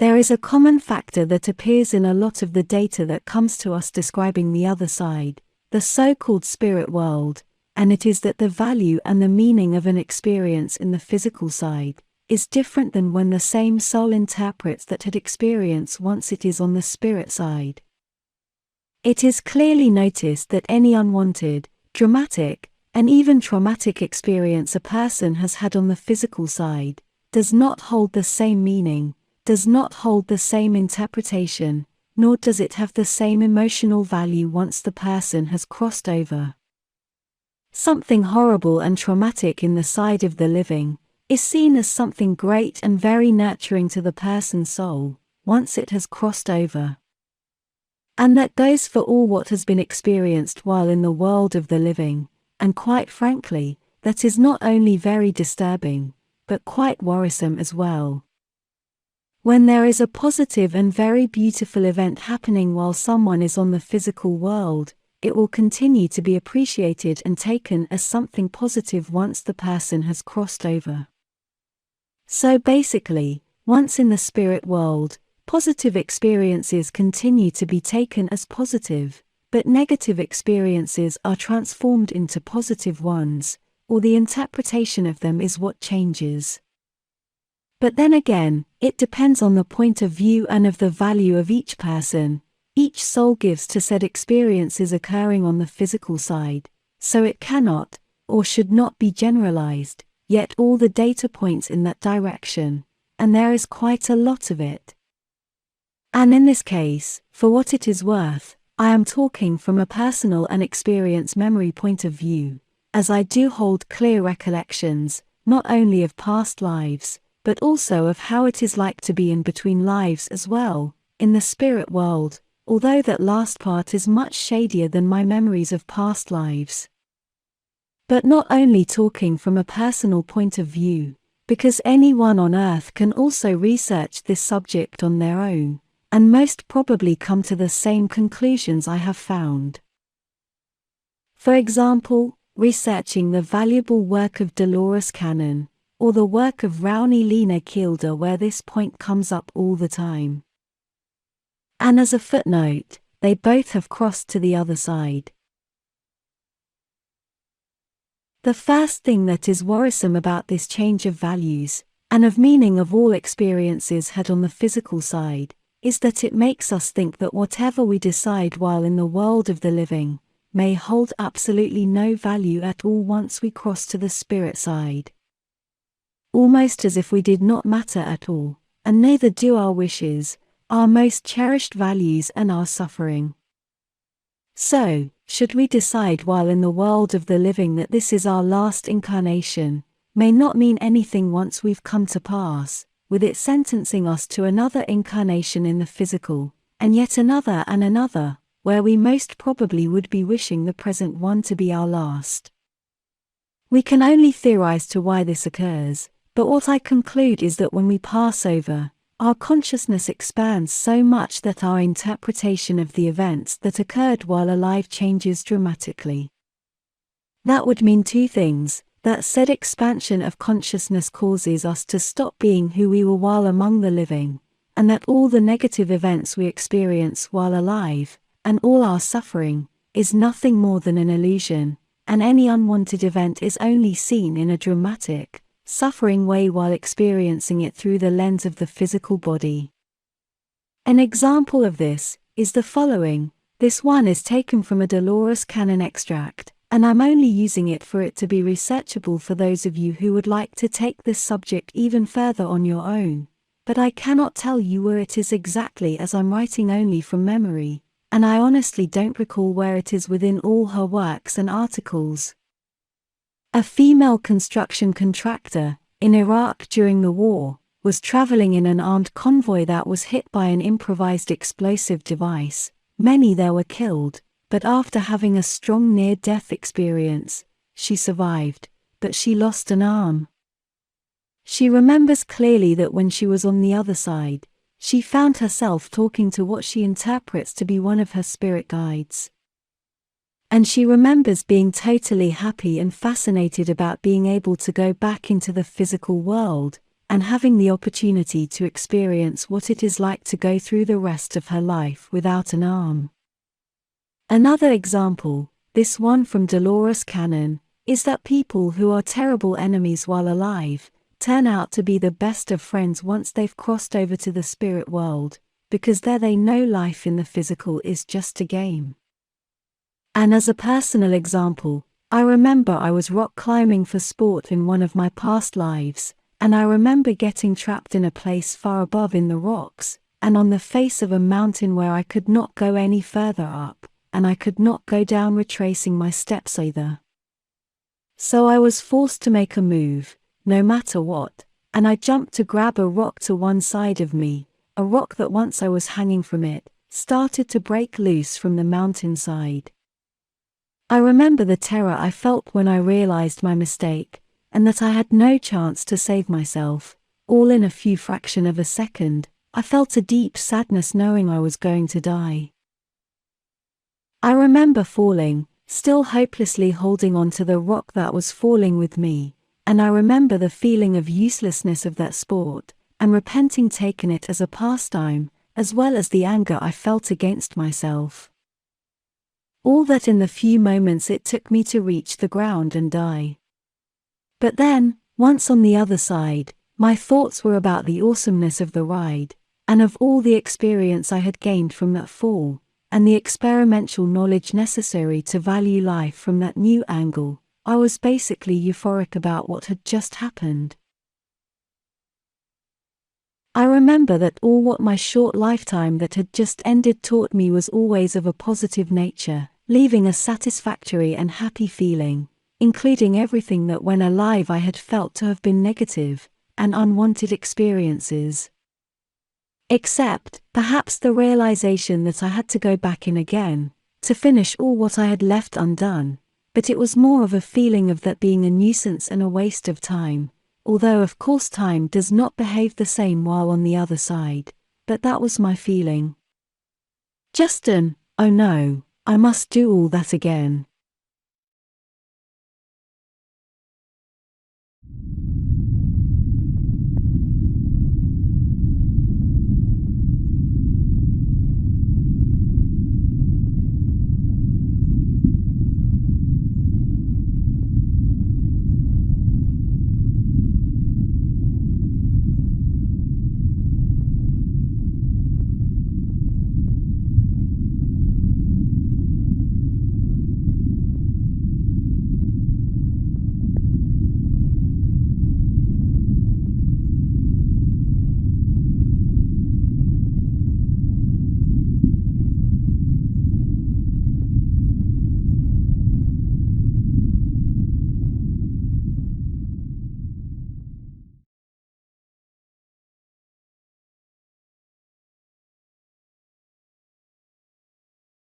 There is a common factor that appears in a lot of the data that comes to us describing the other side, the so-called spirit world, and it is that the value and the meaning of an experience in the physical side is different than when the same soul interprets that experience once it is on the spirit side. It is clearly noticed that any unwanted, dramatic, and even traumatic experience a person has had on the physical side does not hold the same meaning, does not hold the same interpretation, nor does it have the same emotional value once the person has crossed over. Something horrible and traumatic in the side of the living is seen as something great and very nurturing to the person's soul once it has crossed over. And that goes for all what has been experienced while in the world of the living, and quite frankly, that is not only very disturbing, but quite worrisome as well. When there is a positive and very beautiful event happening while someone is on the physical world, it will continue to be appreciated and taken as something positive once the person has crossed over. So basically, once in the spirit world, positive experiences continue to be taken as positive, but negative experiences are transformed into positive ones, or the interpretation of them is what changes. But then again, it depends on the point of view and of the value of each person. Each soul gives to said experiences occurring on the physical side, so it cannot, or should not be generalized, yet all the data points in that direction, and there is quite a lot of it. And in this case, for what it is worth, I am talking from a personal and experience memory point of view, as I do hold clear recollections, not only of past lives, but also of how it is like to be in between lives as well, in the spirit world, although that last part is much shadier than my memories of past lives. But not only talking from a personal point of view, because anyone on earth can also research this subject on their own, and most probably come to the same conclusions I have found. For example, researching the valuable work of Dolores Cannon, or the work of Rowney Lena Kielder, where this point comes up all the time. And as a footnote, they both have crossed to the other side. The first thing that is worrisome about this change of values, and of meaning of all experiences had on the physical side, is that it makes us think that whatever we decide while in the world of the living, may hold absolutely no value at all once we cross to the spirit side. Almost as if we did not matter at all, and neither do our wishes, our most cherished values and our suffering. So, should we decide while in the world of the living that this is our last incarnation, may not mean anything once we've come to pass, with it sentencing us to another incarnation in the physical, and yet another and another, where we most probably would be wishing the present one to be our last. We can only theorize to why this occurs, but what I conclude is that when we pass over, our consciousness expands so much that our interpretation of the events that occurred while alive changes dramatically. That would mean two things: that said expansion of consciousness causes us to stop being who we were while among the living, and that all the negative events we experience while alive, and all our suffering, is nothing more than an illusion, and any unwanted event is only seen in a dramatic, suffering way while experiencing it through the lens of the physical body. An example of this is the following. This one is taken from a Dolores Cannon extract, and I'm only using it for it to be researchable for those of you who would like to take this subject even further on your own, but I cannot tell you where it is exactly as I'm writing only from memory, and I honestly don't recall where it is within all her works and articles. A female construction contractor, in Iraq during the war, was traveling in an armed convoy that was hit by an improvised explosive device. Many there were killed, but after having a strong near-death experience, she survived, but she lost an arm. She remembers clearly that when she was on the other side, she found herself talking to what she interprets to be one of her spirit guides. And she remembers being totally happy and fascinated about being able to go back into the physical world, and having the opportunity to experience what it is like to go through the rest of her life without an arm. Another example, this one from Dolores Cannon, is that people who are terrible enemies while alive turn out to be the best of friends once they've crossed over to the spirit world, because there they know life in the physical is just a game. And as a personal example, I remember I was rock climbing for sport in one of my past lives, and I remember getting trapped in a place far above in the rocks, and on the face of a mountain where I could not go any further up, and I could not go down retracing my steps either. So I was forced to make a move, no matter what, and I jumped to grab a rock to one side of me, a rock that once I was hanging from it, started to break loose from the mountainside. I remember the terror I felt when I realized my mistake, and that I had no chance to save myself. All in a few fraction of a second, I felt a deep sadness knowing I was going to die. I remember falling, still hopelessly holding on to the rock that was falling with me, and I remember the feeling of uselessness of that sport, and repenting taking it as a pastime, as well as the anger I felt against myself. All that in the few moments it took me to reach the ground and die. But then, once on the other side, my thoughts were about the awesomeness of the ride, and of all the experience I had gained from that fall, and the experimental knowledge necessary to value life from that new angle. I was basically euphoric about what had just happened. I remember that all what my short lifetime that had just ended taught me was always of a positive nature, leaving a satisfactory and happy feeling, including everything that when alive I had felt to have been negative and unwanted experiences. Except, perhaps, the realization that I had to go back in again, to finish all what I had left undone, but it was more of a feeling of that being a nuisance and a waste of time, although of course time does not behave the same while on the other side, but that was my feeling. Just an, oh no, I must do all that again.